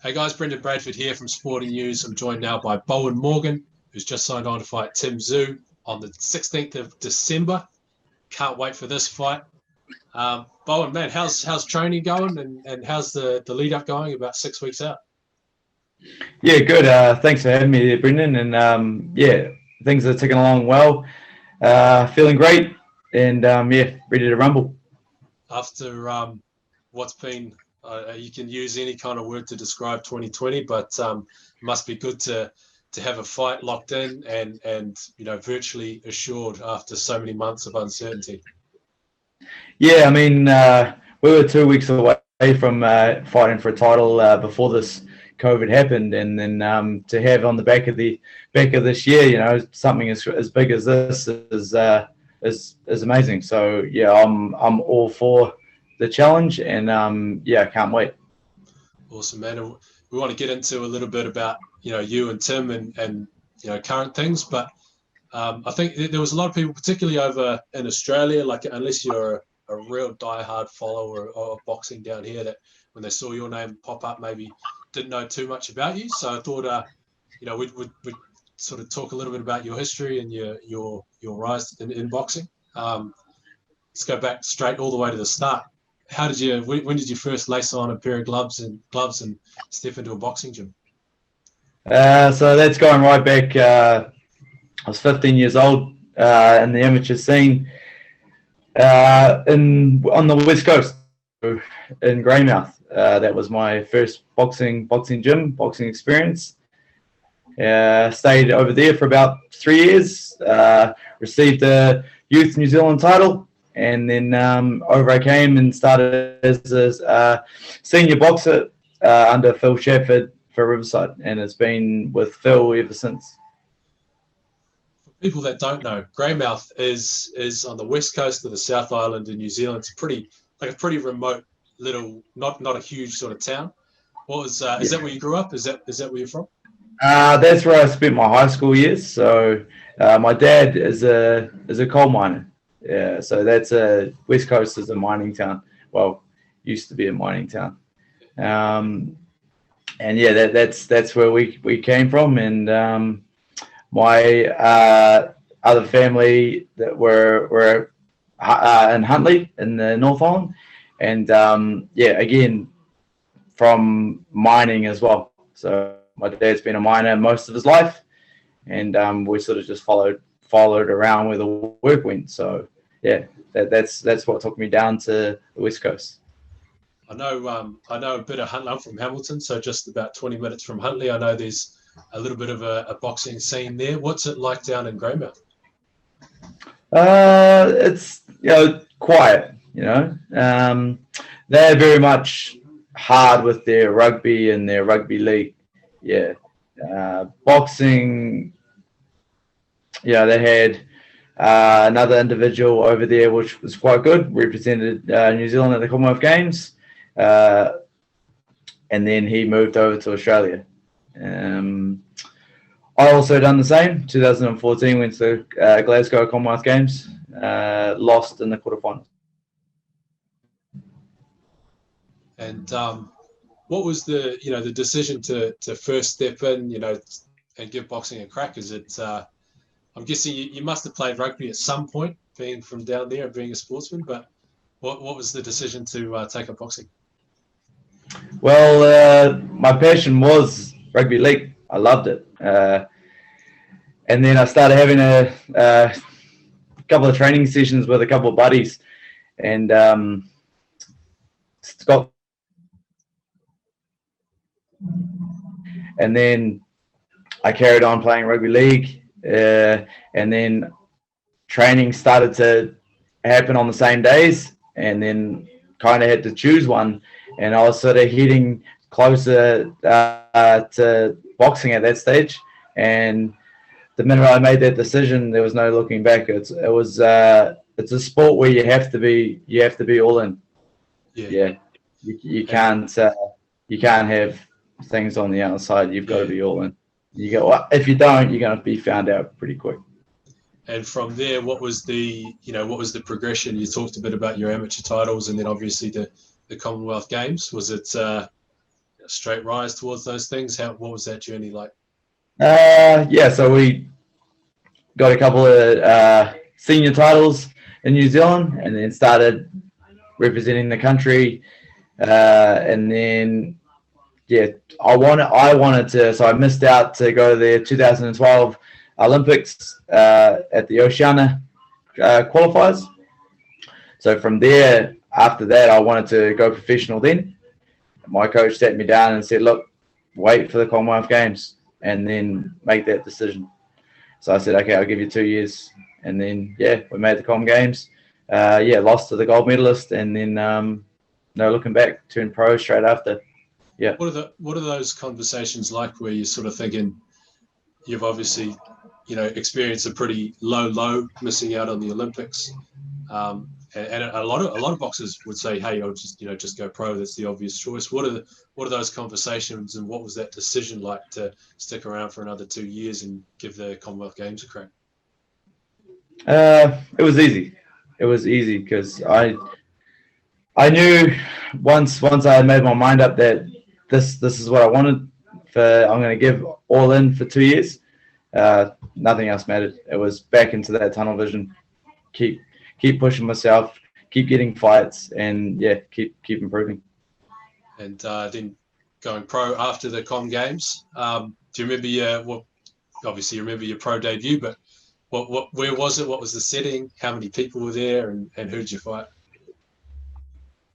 Hey guys, Brendan Bradford here from Sporting News. I'm joined now by Bowyn Morgan, who's just signed on to fight Tszyu on the 16th of December. Can't wait for this fight. Bowyn, man, how's training going and how's the lead up going about 6 weeks out? Yeah, good. Thanks for having me there, Brendan. And yeah, things are ticking along well. Feeling great, and yeah, ready to rumble. After what's been, you can use any kind of word to describe 2020, but it must be good to have a fight locked in and virtually assured after so many months of uncertainty. Yeah, I mean, we were 2 weeks away from fighting for a title before this COVID happened, and then to have on the back of this year, something as big as this is amazing. So yeah, I'm all for the challenge, and yeah, I can't wait. Awesome, man. And we want to get into a little bit about you and Tim and current things, but I think there was a lot of people, particularly over in Australia, like unless you're a real diehard follower of boxing down here, that when they saw your name pop up, maybe didn't know too much about you. So I thought, we'd sort of talk a little bit about your history and your rise in boxing. Let's go back straight all the way to the start. When did you first lace on a pair of gloves and step into a boxing gym? So that's going right back. I was 15 years old in the amateur scene on the West Coast in Greymouth. That was my first boxing experience. Stayed over there for about 3 years. Received a Youth New Zealand title, and then over I came and started as a senior boxer under Phil Shafford for Riverside, and it's been with Phil ever since. People that don't know, Greymouth is on the west coast of the South Island in New Zealand. It's a pretty remote little, not a huge sort of town. Is that where you grew up? Is that where you're from? That's where I spent my high school years. So my dad is a coal miner. Yeah, so that's West Coast is a mining town. Well, used to be a mining town. And yeah, that's where we came from, and my other family that were in Huntly in the North Island, and yeah, again from mining as well. So my dad's been a miner most of his life, and we sort of just followed around where the work went. So yeah, that's what took me down to the West Coast. I know a bit of Huntly. I'm from Hamilton, so just about 20 minutes from Huntly. I know there's a little bit of a boxing scene there. What's it like down in Greymouth? It's quiet. They're very much hard with their rugby and their rugby league. Yeah, boxing. Yeah, they had another individual over there which was quite good, represented New Zealand at the Commonwealth Games, and then he moved over to Australia. I also done the same. 2014 went to Glasgow Commonwealth Games, lost in the quarterfinals. And what was the decision to first step in and give boxing a crack? Is it? I'm guessing you must have played rugby at some point, being from down there and being a sportsman. But what was the decision to take up boxing? Well, my passion was rugby league. I loved it. And then I started having a couple of training sessions with a couple of buddies, and and then I carried on playing rugby league, and then training started to happen on the same days, and then kind of had to choose one, and I was sort of heading closer to boxing at that stage, and the minute I made that decision, there was no looking back. It's a sport where you have to be all in. Yeah. You can't have things on the outside. You've got to be all in. If you don't, you're going to be found out pretty quick. And from there, what was the progression? You talked a bit about your amateur titles, and then obviously the Commonwealth Games. Was it straight rise towards those things? What was that journey like? So we got a couple of senior titles in New Zealand, and then started representing the country. And then, I wanted to. So I missed out to go to the 2012 Olympics at the Oceania qualifiers. So from there, after that, I wanted to go professional then. My coach sat me down and said, look, wait for the Commonwealth Games and then make that decision. So I said, okay, I'll give you 2 years. And then, we made the Com Games. Lost to the gold medalist, and then, looking back, turned pro straight after. Yeah. What are those conversations like where you're sort of thinking, you've obviously, experienced a pretty low, missing out on the Olympics. And a lot of boxers would say, hey, I'll just go pro. That's the obvious choice. What are those conversations, and what was that decision like to stick around for another 2 years and give the Commonwealth Games a crack? It was easy. It was easy because I knew once I had made my mind up that this is what I wanted. I'm going to give all in for 2 years. Nothing else mattered. It was back into that tunnel vision. Keep pushing myself, keep getting fights, and keep improving. And then going pro after the Com Games. Do you remember obviously you remember your pro debut, but where was it? What was the setting? How many people were there, and who did you fight?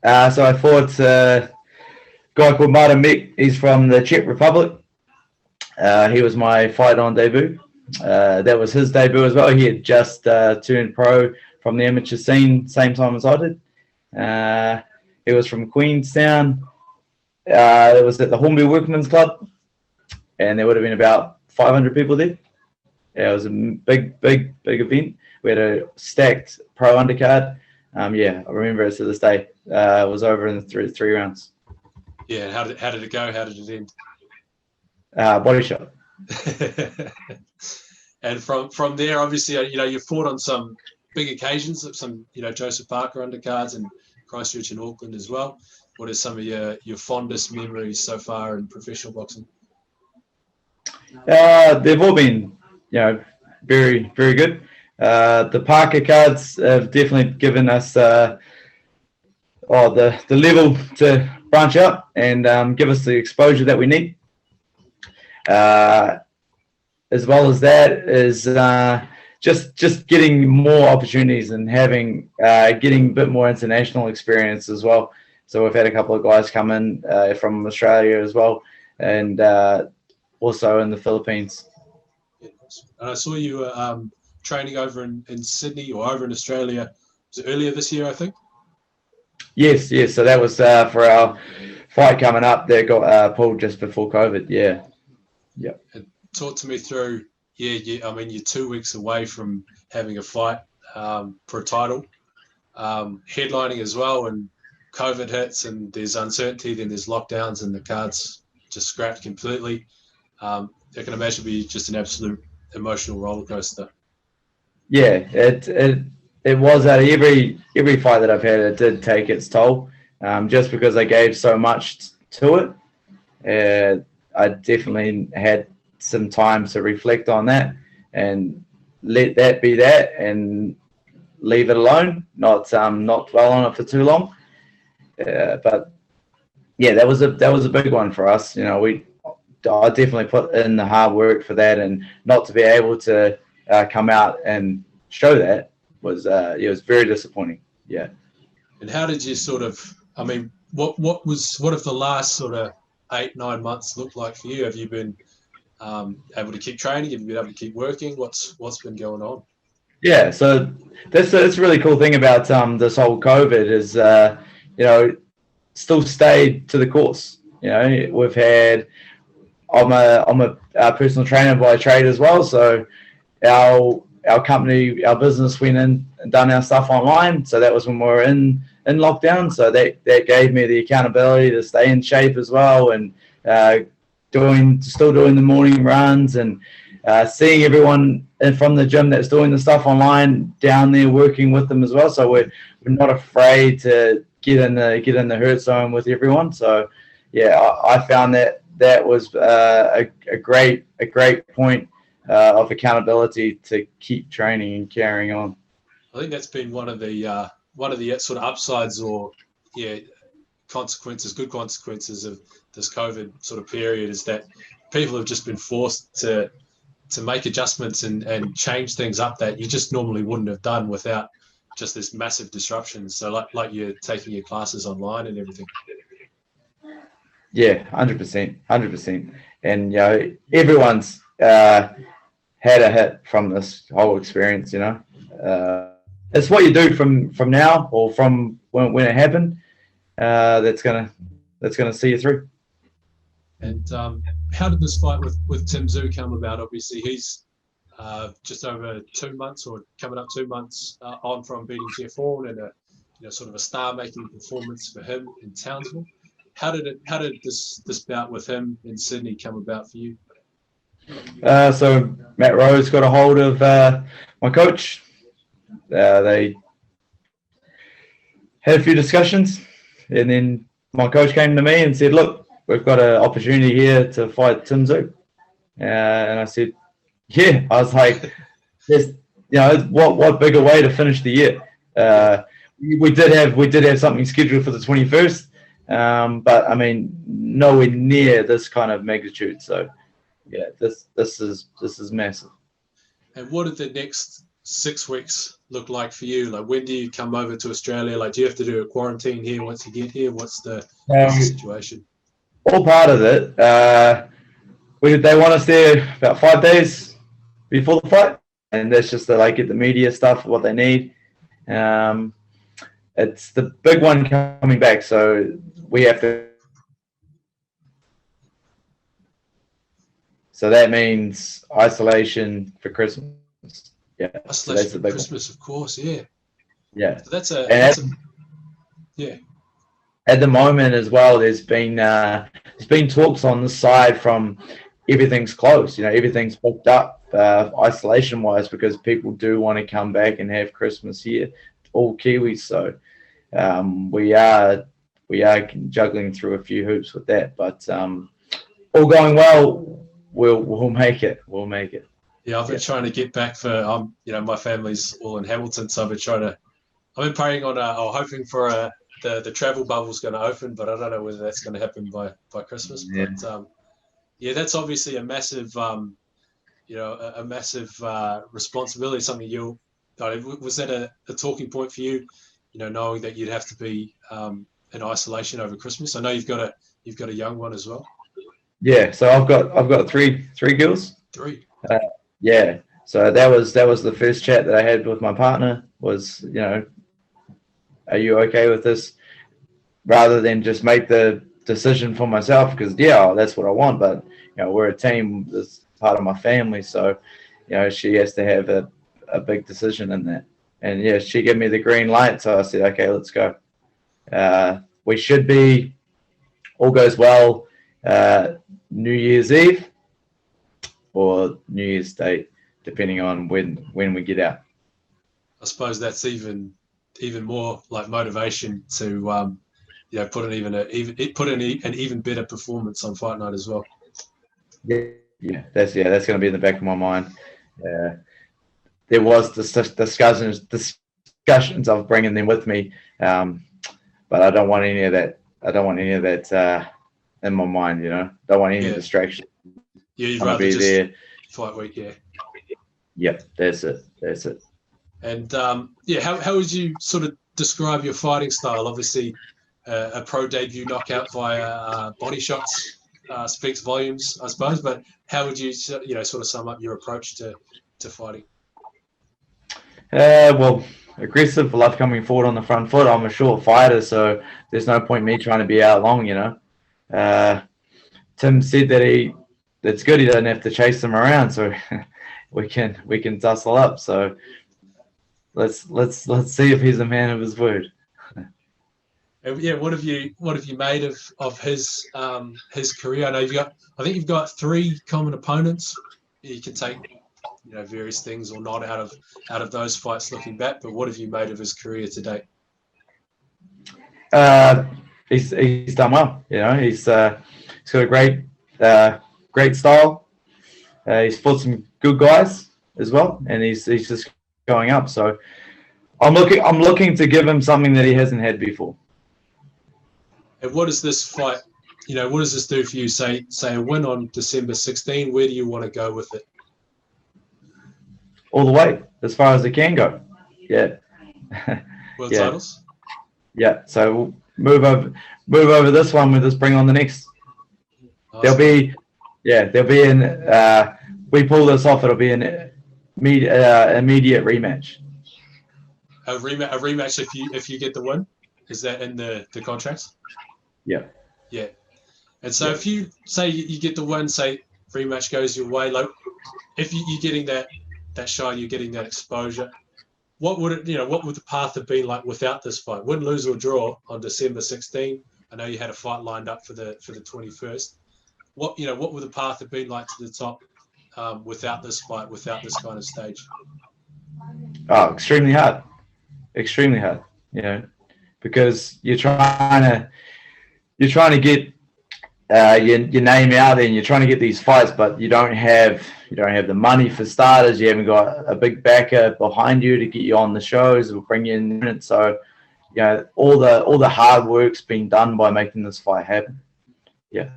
So I fought a guy called Martin Mek. He's from the Czech Republic. He was my fight on debut. That was his debut as well. He had just turned pro from the amateur scene, same time as I did. He was from Queenstown. It was at the Hornby Workmen's Club, and there would have been about 500 people there. Yeah, it was a big event. We had a stacked pro undercard. I remember it to this day. It was over in the three rounds. Yeah, how did it go? How did it end? Body shot. And from there, obviously, you fought on some big occasions, some Joseph Parker undercards and Christchurch and Auckland as well. What are some of your fondest memories so far in professional boxing? They've all been very, very good. The Parker cards have definitely given us the level to branch out and give us the exposure that we need. As well as that is just getting more opportunities and getting a bit more international experience as well. So we've had a couple of guys come in from Australia as well, and also in the Philippines. And I saw you training over in Sydney or over in Australia. Was it earlier this year, I think? Yes. So that was for our fight coming up that got pulled just before COVID. Yeah. And talk to me through. I mean, you're 2 weeks away from having a fight for a title, headlining as well, and COVID hits, and there's uncertainty. Then there's lockdowns, and the cards just scrapped completely. I can imagine it'd be just an absolute emotional roller coaster. Yeah, it was out of every fight that I've had. It did take its toll, just because I gave so much to it. I definitely had some time to reflect on that and let that be that, and leave it alone. Not dwell on it for too long. But that was a big one for us. I definitely put in the hard work for that, and not to be able to come out and show that was it was very disappointing. Yeah. And how did you sort of? I mean, what have the last sort of 8-9 months looked like for you? Have you been able to keep training? Have you been able to keep working? What's been going on? Yeah, so that's a really cool thing about this whole COVID is still stayed to the course. We've had. I'm a personal trainer by trade as well, so our company, our business went in and done our stuff online. So that was when we were in lockdown. So that gave me the accountability to stay in shape as well, and still doing the morning runs, and seeing everyone from the gym that's doing the stuff online down there, working with them as well. So we're not afraid to get in the hurt zone with everyone. So yeah, I found that was a great point of accountability to keep training and carrying on. I think that's been one of the sort of upsides, or good consequences of this COVID sort of period, is that people have just been forced to make adjustments and change things up that you just normally wouldn't have done without just this massive disruption. So like you're taking your classes online and everything. Yeah, 100%. And everyone's had a hit from this whole experience. It's what you do from now, or from when it happened. That's gonna see you through. And how did this fight with Tszyu come about? Obviously, he's just over 2 months, or coming up 2 months on from beating Jeff Horn, and a sort of a star-making performance for him in Townsville. How did this bout with him in Sydney come about for you? So Matt Rose got a hold of my coach. They had a few discussions, and then my coach came to me and said, "Look, we've got an opportunity here to fight Tszyu." And I said, "Yeah." I was like, what bigger way to finish the year?" We did have something scheduled for the 21st, but I mean, nowhere near this kind of magnitude. So, yeah, this is massive. And what did the next 6 weeks look like for you? Like, when do you come over to Australia? Like, do you have to do a quarantine here once you get here? What's the situation? All part of it. They want us there about 5 days before the fight, and that's just to get the media stuff, what they need. It's the big one coming back, so we have to. So that means isolation for Christmas. Yeah, isolation for Christmas, of course. Yeah. Yeah. So that's yeah. At the moment as well, there's been talks on the side from everything's closed. Everything's booked up isolation wise, because people do want to come back and have Christmas here, all Kiwis. So we are juggling through a few hoops with that, but all going well. We'll make it. We'll make it. Yeah, I've been trying to get back for my family's all in Hamilton, so I've been praying on or hoping for the travel bubble's going to open, but I don't know whether that's going to happen by Christmas. Yeah. But that's obviously a massive responsibility. Something was that a talking point for you? Knowing that you'd have to be in isolation over Christmas. I know you've got a young one as well. Yeah, so I've got three girls. 3. Yeah, so that was the first chat that I had with my partner. Was are you okay with this? Rather than just make the decision for myself, because that's what I want. But we're a team. That's part of my family, so she has to have a big decision in that. And she gave me the green light, so I said, okay, let's go. We should be, all goes well, New Year's Eve or New Year's Day, depending on when we get out. I suppose that's even more like motivation to put in an even better performance on fight night as well. Yeah, that's going to be in the back of my mind. There was discussions of bringing them with me, but I don't want any of that. I don't want any of that in my mind. Don't want any distraction. Yeah, you'd rather just there. Fight week. Yeah. Yep, that's it. And how would you sort of describe your fighting style? Obviously, a pro debut knockout via body shots speaks volumes, I suppose. But how would you sort of sum up your approach to fighting? Well, aggressive. Love coming forward on the front foot. I'm a short fighter, so there's no point me trying to be out long. Tim said that that's good. He doesn't have to chase them around, so we can tussle up. So let's see if he's a man of his word. Yeah, what have you made of his career? I think you've got 3 common opponents. You can take various things or not out of those fights looking back. But what have you made of his career to date? he's done well. You know, he's got a great style. He's fought some good guys as well, and he's just going up. So I'm looking to give him something that he hasn't had before. And what does this fight, what does this do for you? Say a win on December 16. Where do you want to go with it? All the way, as far as it can go. Yeah. World titles. Yeah. So we'll move over this one. We'll just bring on the next. Awesome. There'll be we pull this off. It'll be an immediate rematch. A rematch if you get the win. Is that in the contracts? Yeah. Yeah. And so if you say you get the win, say rematch goes your way, like if you're getting that shot, you're getting that exposure. What would the path have been like without this fight? Win, lose or draw on December 16. I know you had a fight lined up for the 21st. What would the path have been like to the top without this fight, without this kind of stage? Oh, extremely hard, because you're trying to get your name out there, and you're trying to get these fights, but you don't have the money for starters. You haven't got a big backer behind you to get you on the shows or bring you in. So, all the hard work's been done by making this fight happen. Yeah.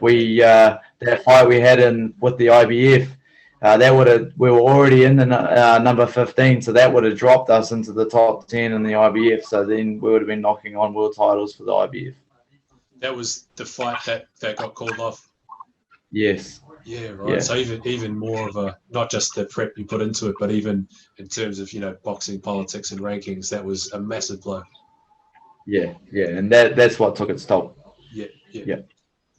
We that fight we had with the IBF, we were already in the number 15, so that would have dropped us into the top 10 in the IBF. So then we would have been knocking on world titles for the IBF. That was the fight that got called off. Yes. Yeah, right. Yeah. So even more of a, not just the prep you put into it, but even in terms of boxing politics and rankings, that was a massive blow. Yeah, and that's what took its toll. Yeah.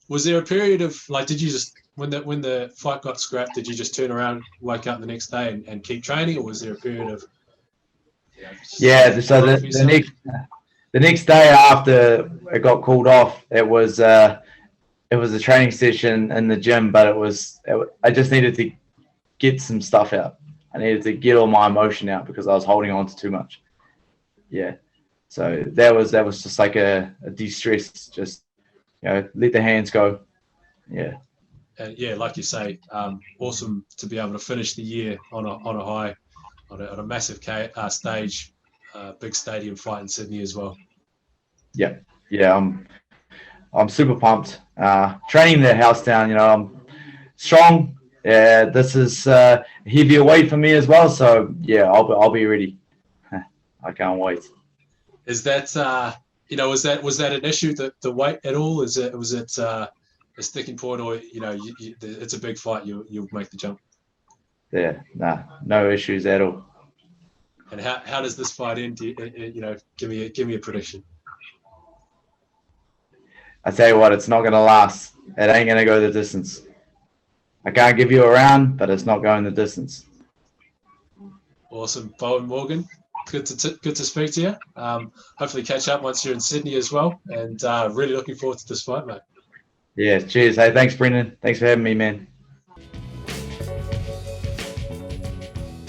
Was there a period of did you just when the fight got scrapped, did you just turn around, wake up the next day and keep training, or was there a period of? So the next day after it got called off, it was a training session in the gym, but I just needed to get some stuff out. I needed to get all my emotion out because I was holding on to too much. Yeah. So that was just like a de-stress, just let the hands go. Yeah. And like you say, awesome to be able to finish the year on a high, on a massive stage, big stadium fight in Sydney as well. Yeah. I'm super pumped. Training the house down, I'm strong. This is heavier weight for me as well. So I'll be ready. I can't wait. Is that was that an issue, the weight at all? Was it a sticking point, or it's a big fight, you'll make the jump? Yeah, no issues at all. And how does this fight end? Give me a prediction. I tell you what, it's not going to last. It ain't going to go the distance. I can't give you a round, but it's not going the distance. Awesome. Bowyn Morgan, good to speak to you. Hopefully catch up once you're in Sydney as well. And really looking forward to this fight, mate. Yeah, cheers. Hey, thanks, Brendan. Thanks for having me, man.